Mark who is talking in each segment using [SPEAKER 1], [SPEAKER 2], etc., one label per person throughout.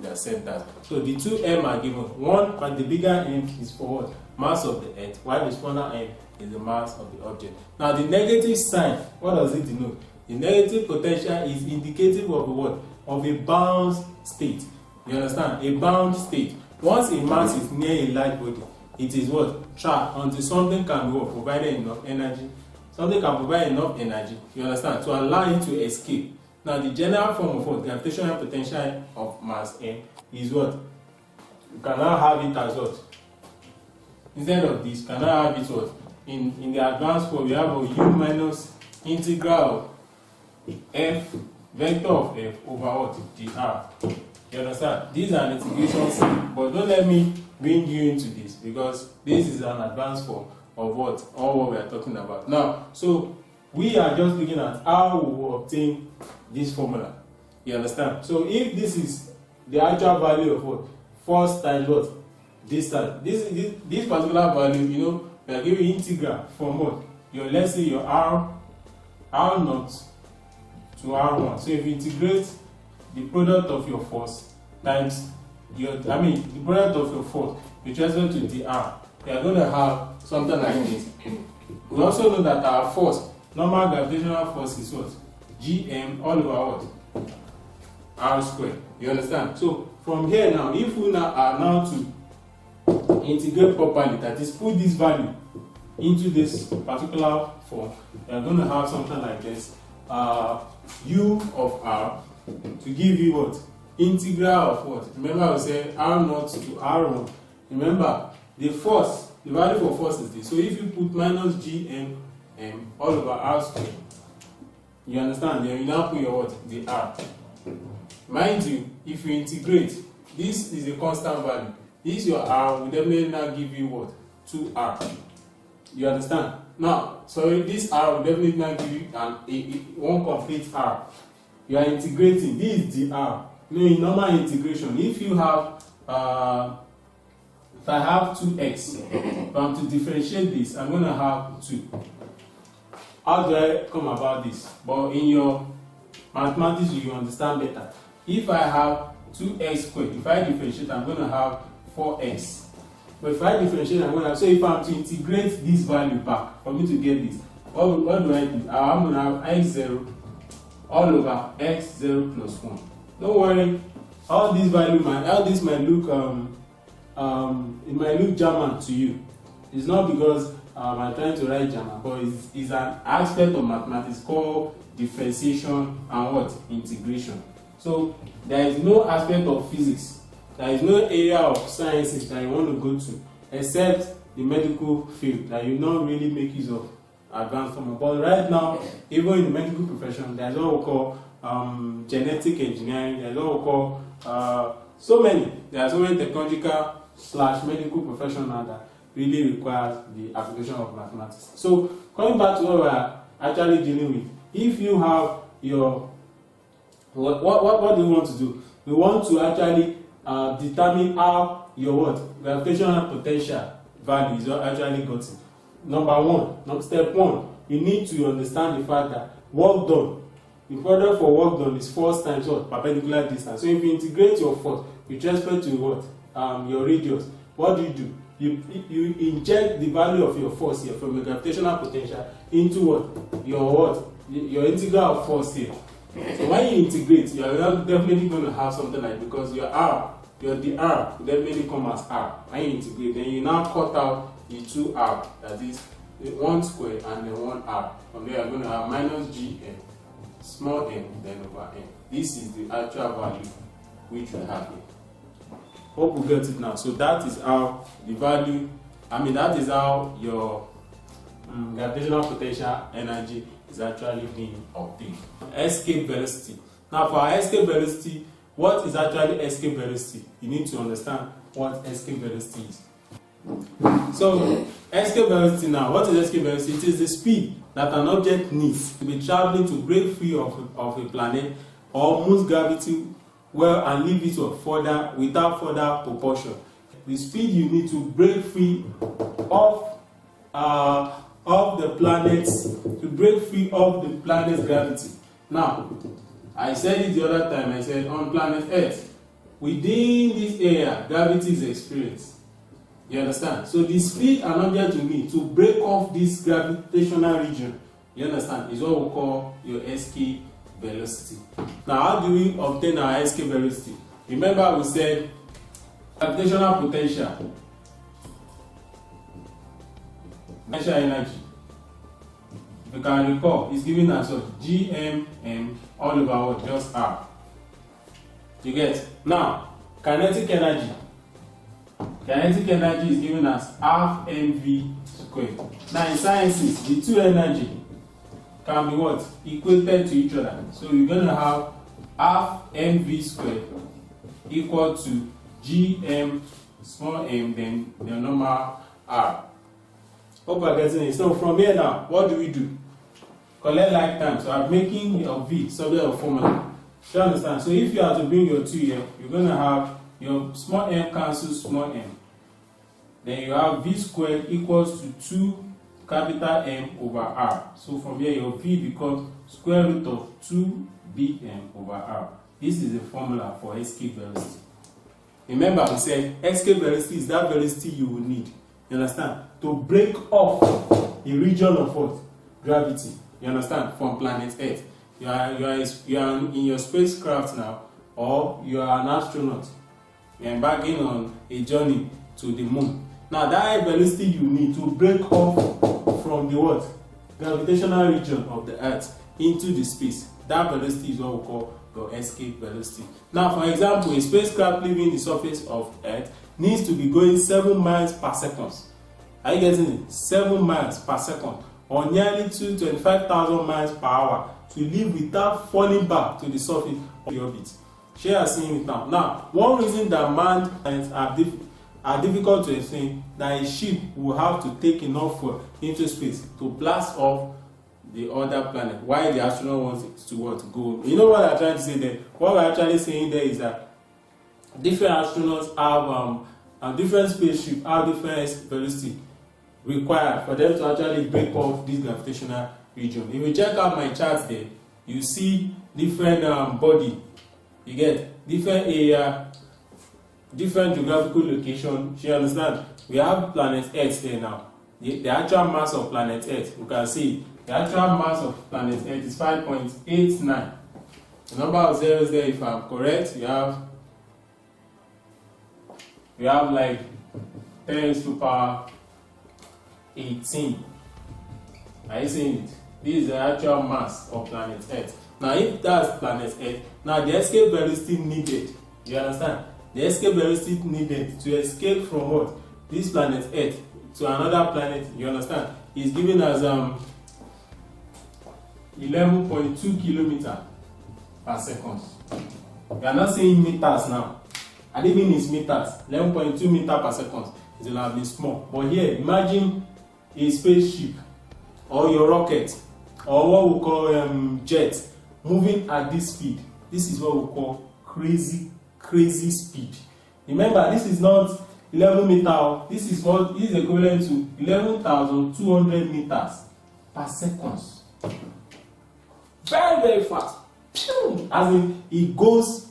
[SPEAKER 1] their centers. So the two M are given. One, but the bigger M is for what? Mass of the Earth, while the smaller M is the mass of the object. Now the negative sign, what does it denote? The negative potential is indicative of what? Of a bound state. You understand? A bound state. Once a mass is near a light body, it is what? Trapped until something can be provided enough energy. Something can provide enough energy, you understand, to allow it to escape. Now the general form of what? Gravitational potential of mass M is what? You can now have it as what? Instead of this, you can now have it what? In the advanced form, we have a U minus integral of F, vector of F over what? dr. You understand? These are integrations, but don't let me bring you into this, because this is an advanced form of what? All what we are talking about. Now, so we are just looking at how we will obtain this formula. You understand? So if this is the actual value of what? Force times what? Distance. This particular value, you know, we are giving integral from what? Your, let's say your R naught to R1. So if you integrate the product of your force times your, the product of your force with respect to the R, we are going to have something like this. We also know that our force, normal gravitational force, is what? Gm all over what? R squared. You understand? So from here now, if we now are now to integrate properly, that is, put this value into this particular form, we are going to have something like this. U of R to give you what? Integral of what? Remember I said R naught to R1. Remember, the force, the value for force is this. So if you put minus Gm all over R squared, you understand? Then you now put your what? The R. Mind you, if you integrate, this is a constant value. This your R will definitely now give you what? 2R. You understand? Now, so this R will definitely now give you one complete R. You are integrating. This is the R. You know, in normal integration, if you have if I have 2x, if I'm to differentiate this, I'm going to have 2. How do I come about this? But in your mathematics, you understand better. If I have 2x squared, if I differentiate, I'm going to have 4x. But if I differentiate, I'm going to have, so if I'm to integrate this value back, for me to get this, what do I do? I'm going to have x0 all over x0 plus 1. Don't worry, all this value, all this might look, it might look German to you. It's not because I'm trying to write German, but it's an aspect of mathematics called differentiation and what? Integration. So there is no aspect of physics, there is no area of sciences that you want to go to except the medical field that you not really make use of advanced form. But right now, even in the medical profession, there's what we call genetic engineering, there's what we call there are so many technological / medical professionals that really require the application of mathematics. So coming back to what we are actually dealing with, if you have your what do we want to do? We want to actually determine how your what? Gravitational potential value is actually gotten. Step one, you need to understand the fact that work done, the product for work done is force times what? Perpendicular distance. So if you integrate your force with respect to what? Your radius, what do? You inject the value of your force here from your gravitational potential into what? Your integral of force here. So when you integrate, you are definitely going to have something like, because your R will definitely come as R. When you integrate, then you now cut out the 2R, that is 1 square and then 1R. From there, you are going to have minus Gm, small m, then over m. This is the actual value which we have here. Hope we get it now. So that is how the value, that is how your gravitational potential energy is actually being obtained. Escape velocity. Now for our escape velocity, what is actually escape velocity? You need to understand what escape velocity is. So escape velocity now, what is escape velocity? It is the speed that an object needs to be traveling to break free of a planet or moon's gravity and leave it without further propulsion. The speed you need to break free of the planet's gravity. Now, I said it the other time, I said on planet Earth, within this area, gravity is experienced. You understand? So the speed an object will need to break off this gravitational region, you understand, is what we call your escape velocity. Now, how do we obtain our escape velocity? Remember we said gravitational potential energy. If you can recall, is given as what? GMM all over what? Just R. You get? Now, kinetic energy. Kinetic energy is given as half mv squared. Now, in sciences, the two energy can be what? Equated to each other. So you're going to have half mv squared equal to gm small m then the normal r. Hope you are getting it. So from here now, what do we do? Collect like time. So I'm making your v subject of formula. Do you understand? So if you are to bring your 2 here, you're going to have your small m cancels small m. Then you have v squared equals to 2 capital M over R. So from here your v becomes square root of 2bm over R. This is the formula for escape velocity. Remember we said escape velocity is that velocity you will need, you understand, to break off the region of what? Gravity. You understand? From planet Earth. You are in your spacecraft now, or you are an astronaut. You are embarking on a journey to the moon. Now that velocity you need to break off from the what? Gravitational region of the Earth into the space. That velocity is what we call your escape velocity. Now, for example, a spacecraft leaving the surface of Earth needs to be going 7 miles per second. Are you getting it? 7 miles per second, or nearly 25,000 miles per hour, to leave without falling back to the surface of the orbit. Share are seeing it now. Now, one reason that manned planets are difficult to explain, that a ship will have to take enough fuel into space to blast off the other planet, while the astronaut wants it to what? Go. You know what I'm trying to say there? What we're actually saying there is that different astronauts have different spaceships have different velocity required for them to actually break off this gravitational region. If you check out my chart there, you see different body. You get different area, different geographical location. You understand? We have planet Earth there now. The actual mass of planet Earth, you can see the actual mass of planet Earth is 5.89. The number of zeros there, if I'm correct, you have like 10 to the power 18. Are you seeing it? This is the actual mass of planet Earth. Now, if that's planet Earth, now the escape velocity needed, you understand? The escape velocity needed to escape from what? This planet Earth to another planet, you understand, is given as 11.2 kilometers per second. We are not saying meters now. I didn't mean it's meters. 11.2 meters per second. It will have been small. But here, imagine a spaceship or your rocket or what we call jet moving at this speed. This is what we call crazy speed. Remember, this is not 11 meters. This is equivalent to 11,200 meters per second. Very, very fast. As in it goes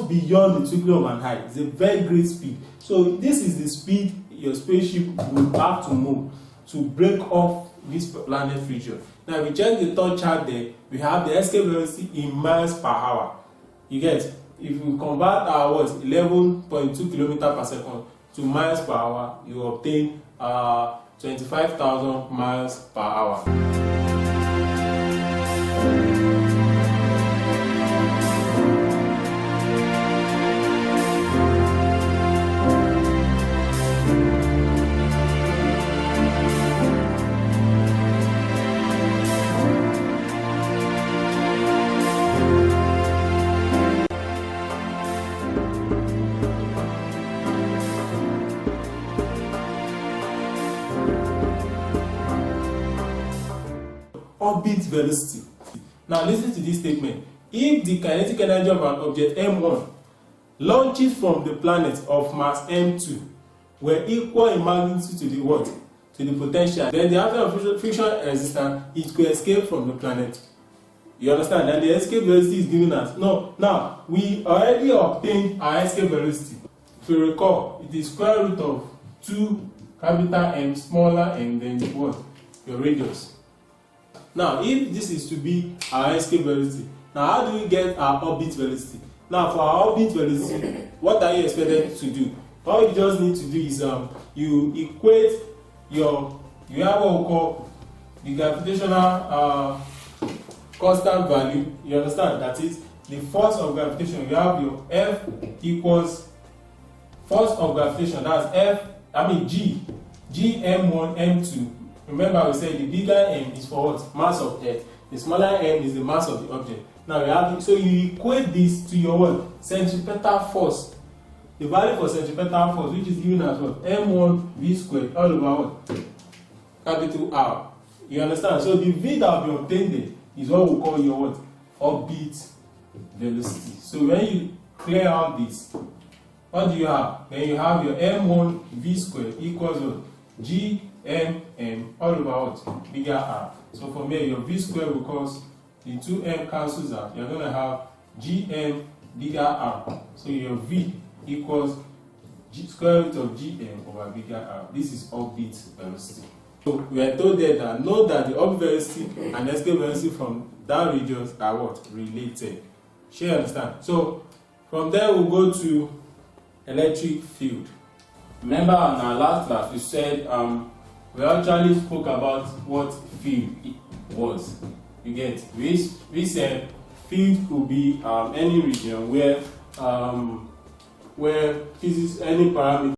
[SPEAKER 1] beyond the twinkling of an eye. It's a very great speed. So this is the speed your spaceship will have to move to break off this planet region. Now, if we check the third chart there, we have the escape velocity in miles per hour. You get, if we convert our words 11.2 kilometers per second to miles per hour, you obtain 25,000 miles per hour. Orbit velocity. Now listen to this statement. If the kinetic energy of an object M1 launches from the planet of mass M2 were equal in magnitude to the what? To the potential, then the atom of friction resistance, it could escape from the planet You understand? And the escape velocity is given us. No, now we already obtained our escape velocity. If you recall, it is square root of 2 capital M smaller m then what? Your radius. Now, if this is to be our escape velocity, now how do we get our orbit velocity? Now, for our orbit velocity, what are you expected to do? All you just need to do is you equate you have what we call the gravitational constant value. You understand? That is the force of gravitation. You have your F equals force of gravitation. That's G m1 m2. Remember, we said the bigger m is for what? Mass of Earth. The smaller m is the mass of the object. Now you have so you equate this to your what? Centripetal force. The value for centripetal force, which is given as what? M1 v squared all over what? Capital R. You understand? So the v that will be obtained there is what we call your what? Orbit velocity. So when you clear out this, what do you have? Then you have your m1 v squared equals what? G m all over what? Bigger R. So from here, your v squared because the 2m cancels out. You're going to have gm bigger R. So your v equals square root of gm over bigger R. This is orbit velocity. So we are told there that know that the orbit velocity and escape velocity from that region are what? Related. Sure, you understand? So from there we'll go to electric field. Remember on our last class we said we actually spoke about what field was. You get? We said field could be any region where physics, any parameter